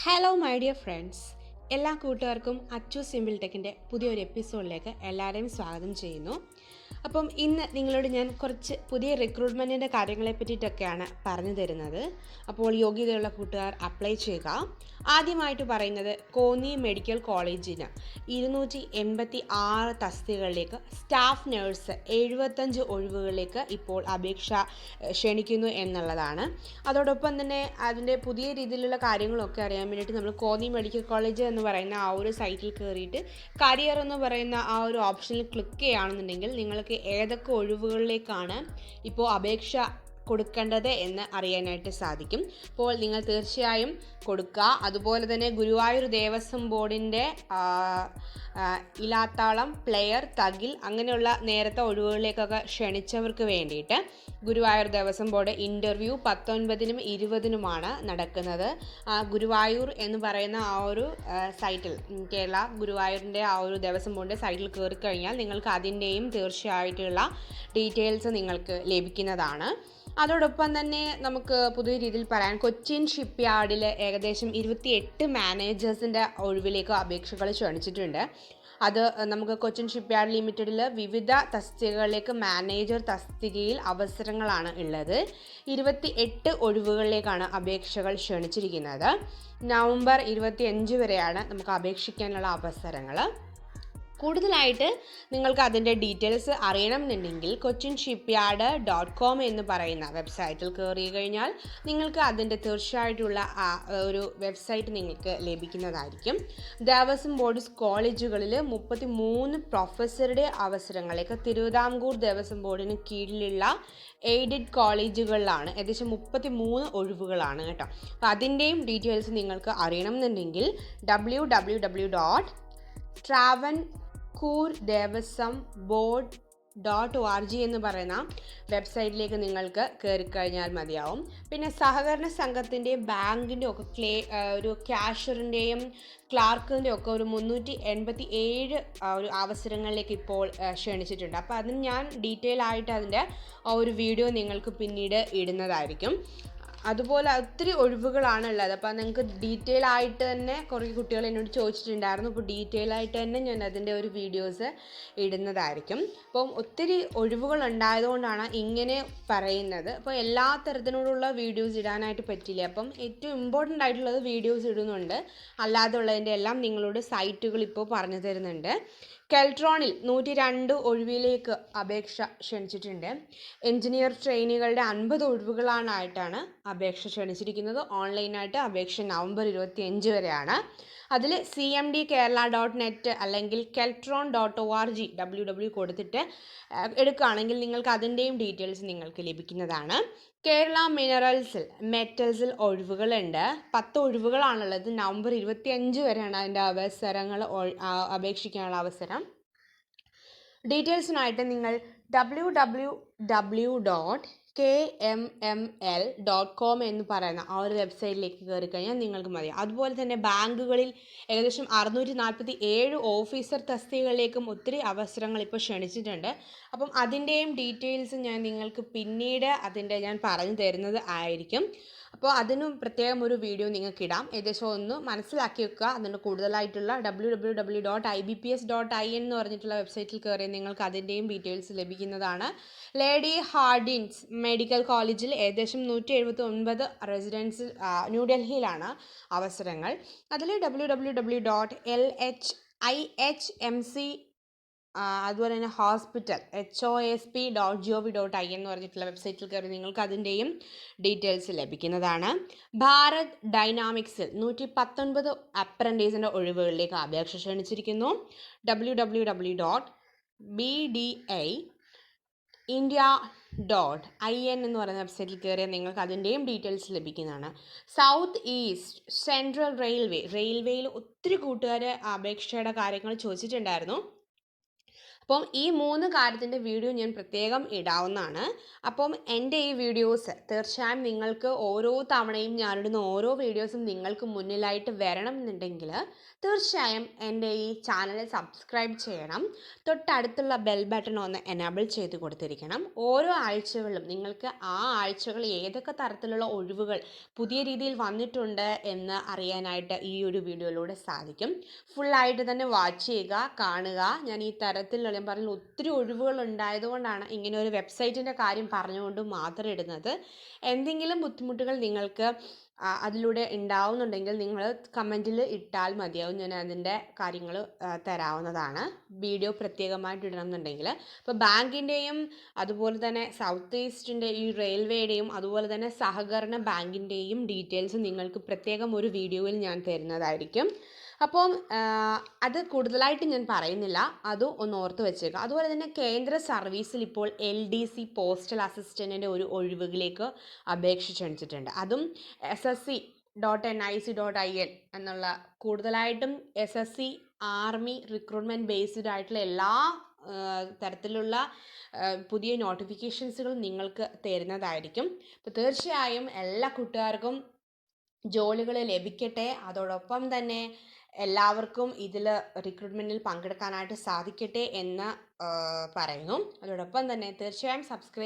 Hello my dear friends, എല്ലാ കൂട്ടുകാർക്കും Achu simple ടെക്കിൻ്റെ പുതിയൊരു എപ്പിസോഡിലേക്ക് എല്ലാവരെയും സ്വാഗതം ചെയ്യുന്നു. അപ്പം ഇന്ന് നിങ്ങളോട് ഞാൻ കുറച്ച് പുതിയ റിക്രൂട്ട്മെൻറ്റിൻ്റെ കാര്യങ്ങളെ പറ്റിയിട്ടൊക്കെയാണ് പറഞ്ഞു തരുന്നത്. അപ്പോൾ യോഗ്യതയുള്ള കൂട്ടുകാർ അപ്ലൈ ചെയ്യുക. ആദ്യമായിട്ട് പറയുന്നത് കോന്നി മെഡിക്കൽ കോളേജിന് 286 തസ്തികകളിലേക്ക് സ്റ്റാഫ് നഴ്സ് 75 ഒഴിവുകളിലേക്ക് ഇപ്പോൾ അപേക്ഷ ക്ഷണിക്കുന്നു എന്നുള്ളതാണ്. അതോടൊപ്പം തന്നെ അതിൻ്റെ പുതിയ രീതിയിലുള്ള കാര്യങ്ങളൊക്കെ അറിയാൻ വേണ്ടിയിട്ട് നമ്മൾ കോന്നി മെഡിക്കൽ കോളേജ് എന്ന് പറയുന്ന ആ ഒരു സൈറ്റിൽ കയറിയിട്ട് കരിയർ എന്ന് പറയുന്ന ആ ഒരു ഓപ്ഷനിൽ ക്ലിക്ക് ചെയ്യുകയാണെന്നുണ്ടെങ്കിൽ നിങ്ങൾക്ക് ഏതൊക്കെ ഒഴിവുകളിലേക്കാണ് ഇപ്പോൾ അപേക്ഷ കൊടുക്കേണ്ടത് എന്ന് അറിയാനായിട്ട് സാധിക്കും. അപ്പോൾ നിങ്ങൾ തീർച്ചയായും കൊടുക്കുക. അതുപോലെ തന്നെ ഗുരുവായൂർ ദേവസ്വം ബോർഡിൻ്റെ ഇലാത്താളം, പ്ലെയർ, തകിൽ അങ്ങനെയുള്ള നേരത്തെ ഒഴിവുകളിലേക്കൊക്കെ ക്ഷണിച്ചവർക്ക് വേണ്ടിയിട്ട് ഗുരുവായൂർ ദേവസ്വം ബോർഡ് ഇൻ്റർവ്യൂ 19-നും 20-നുമാണ് നടക്കുന്നത്. ഗുരുവായൂർ എന്ന് പറയുന്ന ആ ഒരു സൈറ്റിൽ, കേരള ഗുരുവായൂരിൻ്റെ ആ ഒരു ദേവസ്വം ബോർഡിൻ്റെ സൈറ്റിൽ കയറി കഴിഞ്ഞാൽ നിങ്ങൾക്ക് അതിൻ്റെയും തീർച്ചയായിട്ടുള്ള ഡീറ്റെയിൽസ് നിങ്ങൾക്ക് ലഭിക്കുന്നതാണ്. അതോടൊപ്പം തന്നെ നമുക്ക് പുതിയ രീതിയിൽ പറയാൻ, കൊച്ചിൻ ഷിപ്പ് യാർഡിൽ ഏകദേശം 28 മാനേജേഴ്സിൻ്റെ ഒഴിവിലേക്ക് അപേക്ഷകൾ ക്ഷണിച്ചിട്ടുണ്ട്. അത് നമുക്ക് കൊച്ചിൻ ഷിപ്പ് യാർഡ് ലിമിറ്റഡിൽ വിവിധ തസ്തികകളിലേക്ക് മാനേജർ തസ്തികയിൽ അവസരങ്ങളാണ് ഉള്ളത്. 28 ഒഴിവുകളിലേക്കാണ് അപേക്ഷകൾ ക്ഷണിച്ചിരിക്കുന്നത്. നവംബർ 25 വരെയാണ് നമുക്ക് അപേക്ഷിക്കാനുള്ള അവസരങ്ങൾ. കൂടുതലായിട്ട് നിങ്ങൾക്ക് അതിൻ്റെ ഡീറ്റെയിൽസ് അറിയണമെന്നുണ്ടെങ്കിൽ cochinshipyard.com എന്ന് പറയുന്ന വെബ്സൈറ്റിൽ കയറി കഴിഞ്ഞാൽ നിങ്ങൾക്ക് അതിൻ്റെ തീർച്ചയായിട്ടുള്ള ഒരു വെബ്സൈറ്റ് നിങ്ങൾക്ക് ലഭിക്കുന്നതായിരിക്കും. ദേവസ്വം ബോർഡ് കോളേജുകളിൽ 33 പ്രൊഫസറുടെ അവസരങ്ങളേക്ക് തിരുവിതാംകൂർ ദേവസ്വം ബോർഡിന് കീഴിലുള്ള എയ്ഡഡ് കോളേജുകളിലാണ് ഏകദേശം 33 ഒഴിവുകളാണ് കേട്ടോ. അപ്പോൾ അതിൻ്റെയും ഡീറ്റെയിൽസ് നിങ്ങൾക്ക് അറിയണമെന്നുണ്ടെങ്കിൽ www.travancore-devasam-board.org എന്ന് പറയുന്ന വെബ്സൈറ്റിലേക്ക് നിങ്ങൾക്ക് കയറിക്കഴിഞ്ഞാൽ മതിയാവും. പിന്നെ സഹകരണ സംഘത്തിൻ്റെയും ബാങ്കിൻ്റെ ഒക്കെ ഒരു ക്യാഷ്യറിൻ്റെയും ക്ലാർക്കിൻ്റെയും ഒക്കെ ഒരു 387 ഒരു അവസരങ്ങളിലേക്ക് ഇപ്പോൾ ക്ഷണിച്ചിട്ടുണ്ട്. അപ്പോൾ അതിന് ഞാൻ ഡീറ്റെയിൽ ആയിട്ട് അതിൻ്റെ ഒരു വീഡിയോ നിങ്ങൾക്ക് പിന്നീട് ഇടുന്നതായിരിക്കും. അതുപോലെ ഒത്തിരി ഒഴിവുകളാണ് ഉള്ളത്. അപ്പോൾ നിങ്ങൾക്ക് ഡീറ്റെയിൽ ആയിട്ട് തന്നെ കുറേ കുട്ടികൾ എന്നോട് ചോദിച്ചിട്ടുണ്ടായിരുന്നു. അപ്പോൾ ഡീറ്റെയിൽ ആയിട്ട് തന്നെ ഞാൻ അതിൻ്റെ ഒരു വീഡിയോസ് ഇടുന്നതായിരിക്കും. അപ്പം ഒത്തിരി ഒഴിവുകൾ ഉണ്ടായതുകൊണ്ടാണ് ഇങ്ങനെ പറയുന്നത്. അപ്പോൾ എല്ലാ തരത്തിലുള്ള വീഡിയോസ് ഇടാനായിട്ട് പറ്റില്ല. അപ്പം ഏറ്റവും ഇമ്പോർട്ടൻ്റ് ആയിട്ടുള്ളത് വീഡിയോസ് ഇടുന്നുണ്ട്. അല്ലാതെ ഉള്ളതിൻ്റെ എല്ലാം നിങ്ങളോട് സൈറ്റുകൾ ഇപ്പോൾ പറഞ്ഞു തരുന്നുണ്ട്. കെൽട്രോണിൽ 102 ഒഴിവിലേക്ക് അപേക്ഷ ക്ഷണിച്ചിട്ടുണ്ട്. എഞ്ചിനീയർ ട്രെയിനികളുടെ 50 ഒഴിവുകളായിട്ടാണ് അപേക്ഷ ക്ഷണിച്ചിരിക്കുന്നത്. ഓൺലൈനായിട്ട് അപേക്ഷ നവംബർ 25 വരെയാണ്. അതിൽ cmd-kerala.net അല്ലെങ്കിൽ keltron.org കൊടുത്തിട്ട് എടുക്കുകയാണെങ്കിൽ നിങ്ങൾക്ക് അതിൻ്റെയും ഡീറ്റെയിൽസ് നിങ്ങൾക്ക് ലഭിക്കുന്നതാണ്. കേരള മെറ്റൽസിൽ ഒഴിവുകളുണ്ട്. 10 ഒഴിവുകളാണുള്ളത്. നവംബർ 25 വരെയാണ് അതിൻ്റെ അവസരങ്ങൾ അപേക്ഷിക്കാനുള്ള അവസരം. ഡീറ്റെയിൽസിനായിട്ട് നിങ്ങൾ www.kmml.com എന്ന് പറയുന്ന ആ ഒരു വെബ്സൈറ്റിലേക്ക് കയറി കഴിഞ്ഞാൽ നിങ്ങൾക്ക് മതി. അതുപോലെ തന്നെ ബാങ്കുകളിൽ ഏകദേശം 647 ഓഫീസർ തസ്തികകളിലേക്കും ഒത്തിരി അവസരങ്ങൾ ഇപ്പോൾ ക്ഷണിച്ചിട്ടുണ്ട്. അപ്പം അതിൻ്റെയും ഡീറ്റെയിൽസ് ഞാൻ നിങ്ങൾക്ക് പിന്നീട് ഞാൻ പറഞ്ഞു തരുന്നത് ആയിരിക്കും. അപ്പോൾ അതിനും പ്രത്യേകം ഒരു വീഡിയോ നിങ്ങൾക്ക് ഇടാം. ഏകദേശം ഒന്ന് മനസ്സിലാക്കി വെക്കുക. അതിന് കൂടുതലായിട്ടുള്ള www.ibps.in എന്ന് പറഞ്ഞിട്ടുള്ള വെബ്സൈറ്റിൽ കയറി നിങ്ങൾക്ക് അതിൻ്റെയും ഡീറ്റെയിൽസ് ലഭിക്കുന്നതാണ്. ലേഡി ഹാർഡിൻസ് മെഡിക്കൽ കോളേജിൽ ഏകദേശം 179 റെസിഡൻസിൽ ന്യൂഡൽഹിയിലാണ് അവസരങ്ങൾ. അതിൽ www.lhimc അതുപോലെ തന്നെ ഹോസ്പിറ്റൽ HOSP.gov.in എന്ന് പറഞ്ഞിട്ടുള്ള വെബ്സൈറ്റിൽ കയറി നിങ്ങൾക്ക് അതിൻ്റെയും ഡീറ്റെയിൽസ് ലഭിക്കുന്നതാണ്. ഭാരത് ഡൈനാമിക്സിൽ 119 അപ്രൻറ്റീസിൻ്റെ ഒഴിവുകളിലേക്ക് അപേക്ഷ ക്ഷണിച്ചിരിക്കുന്നു. www.bdi.india.in എന്ന് പറയുന്ന വെബ്സൈറ്റിൽ കയറിയാൽ നിങ്ങൾക്ക് അതിൻ്റെയും ഡീറ്റെയിൽസ് ലഭിക്കുന്നതാണ്. സൗത്ത് ഈസ്റ്റ് സെൻട്രൽ റെയിൽവേയിൽ ഒത്തിരി കൂട്ടുകാർ അപേക്ഷയുടെ കാര്യങ്ങൾ ചോദിച്ചിട്ടുണ്ടായിരുന്നു. അപ്പം ഈ 3 കാര്യത്തിൻ്റെ വീഡിയോ ഞാൻ പ്രത്യേകം ഇടാവുന്നതാണ്. അപ്പം എൻ്റെ ഈ വീഡിയോസ് തീർച്ചയായും നിങ്ങൾക്ക് ഓരോ തവണയും ഞാനിടുന്ന ഓരോ വീഡിയോസും നിങ്ങൾക്ക് മുന്നിലായിട്ട് വരണം എന്നുണ്ടെങ്കിൽ തീർച്ചയായും എൻ്റെ ഈ ചാനൽ സബ്സ്ക്രൈബ് ചെയ്യണം. തൊട്ടടുത്തുള്ള ബെൽ ബട്ടൺ ഒന്ന് എനേബിൾ ചെയ്ത് കൊടുത്തിരിക്കണം. ഓരോ ആഴ്ചകളിലും നിങ്ങൾക്ക് ആ ആഴ്ചകൾ ഏതൊക്കെ തരത്തിലുള്ള ഒഴിവുകൾ പുതിയ രീതിയിൽ വന്നിട്ടുണ്ട് എന്ന് അറിയാനായിട്ട് ഈ ഒരു വീഡിയോയിലൂടെ സാധിക്കും. ഫുള്ളായിട്ട് തന്നെ വാച്ച് ചെയ്യുക, കാണുക. ഞാൻ ഈ തരത്തിലുള്ള ഞാൻ പറഞ്ഞ ഒത്തിരി ഒഴിവുകൾ ഉണ്ടായതുകൊണ്ടാണ് ഇങ്ങനെ ഒരു വെബ്സൈറ്റിൻ്റെ കാര്യം പറഞ്ഞുകൊണ്ട് മാത്രം ഇടുന്നത്. എന്തെങ്കിലും ബുദ്ധിമുട്ടുകൾ നിങ്ങൾക്ക് അതിലൂടെ ഉണ്ടാവുന്നുണ്ടെങ്കിൽ നിങ്ങൾ കമൻറ്റിൽ ഇട്ടാൽ മതിയാവും. ഞാൻ അതിൻ്റെ കാര്യങ്ങൾ തരാവുന്നതാണ്. വീഡിയോ പ്രത്യേകമായിട്ട് ഇടണം എന്നുണ്ടെങ്കിൽ ഇപ്പോൾ ബാങ്കിൻ്റെയും അതുപോലെ തന്നെ സൗത്ത് ഈസ്റ്റിൻ്റെ ഈ റെയിൽവേയുടെയും അതുപോലെ തന്നെ സഹകരണ ബാങ്കിൻ്റെയും ഡീറ്റെയിൽസ് നിങ്ങൾക്ക് പ്രത്യേകം ഒരു വീഡിയോയിൽ ഞാൻ തരുന്നതായിരിക്കും. അപ്പം അത് കൂടുതലായിട്ട് ഞാൻ പറയുന്നില്ല, അത് ഒന്ന് ഓർത്ത് വെച്ചേക്കുക. അതുപോലെ തന്നെ കേന്ദ്ര സർവീസിൽ ഇപ്പോൾ LDC പോസ്റ്റൽ അസിസ്റ്റൻറ്റിൻ്റെ ഒരു ഒഴിവുകളിലേക്ക് അപേക്ഷ ക്ഷണിച്ചിട്ടുണ്ട്. അതും SSC.nic.in എന്നുള്ള കൂടുതലായിട്ടും SSC ആർമി റിക്രൂട്ട്മെൻറ്റ് ബേസ്ഡ് ആയിട്ടുള്ള എല്ലാ തരത്തിലുള്ള പുതിയ നോട്ടിഫിക്കേഷൻസുകൾ നിങ്ങൾക്ക് തരുന്നതായിരിക്കും. അപ്പോൾ തീർച്ചയായും എല്ലാ കൂട്ടുകാർക്കും ജോലികൾ ലഭിക്കട്ടെ. അതോടൊപ്പം തന്നെ എല്ലാവർക്കും ഇതിൽ റിക്രൂട്ട്മെൻറ്റിൽ പങ്കെടുക്കാനായിട്ട് സാധിക്കട്ടെ എന്ന് പറയുന്നു. അതോടൊപ്പം തന്നെ തീർച്ചയായും സബ്സ്ക്രൈബ്